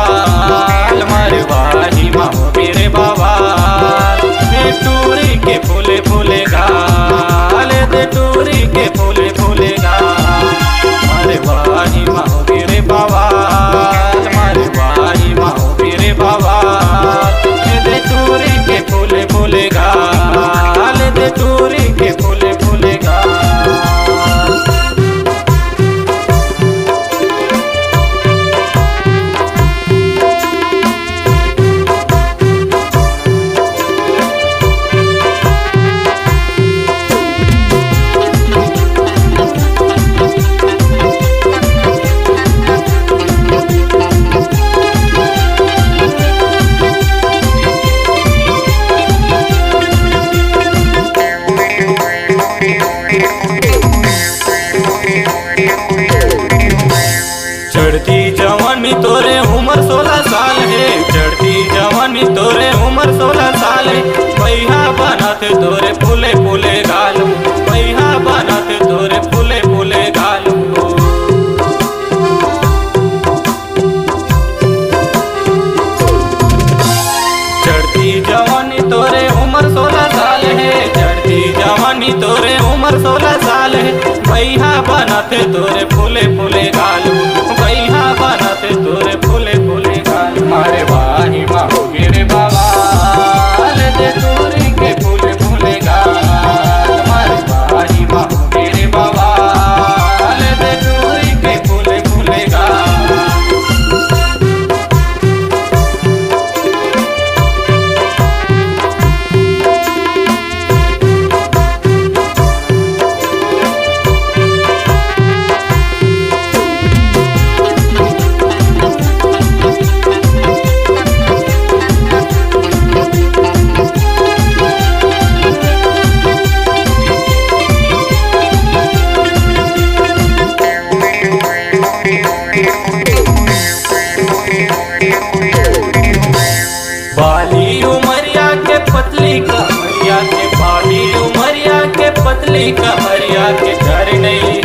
बवाल मारे वाही माहो मेरे बवाल दे टूरी के फूले फूले गाल दे टूरी के फूले फूले गाल मारे वाही माहो मेरे बवाल मारे वाही माहो मेरे बवाल दे टूरी के फूले फूले गाल दे टूरी के फूले फूले गाल। चढ़ती जवानी तोरे उम्र 16 साल है चढ़ती जवानी तोरे उम्र 16 साल है भैया बनाते तोरे फूले फूले गाल भैया बनाते तोरे फूले फूले गाल। चढ़ती जवानी तोरे उम्र 16 साल है चढ़ती जवानी तोरे उम्र 16 साल है भैया बनाते तोरे फूले फूले गाल भैया बनाते तोरे फूले फूले गाल मारे वाही माहो मेरे बवाल दे टूरी के फूले फूले गाल मारे वाही माहो मेरे बवाल दे टूरी के फूले फूले गाल। बाली उमरिया के पतली कमरिया के बाली उमरिया के पतली कमरिया के डर नहीं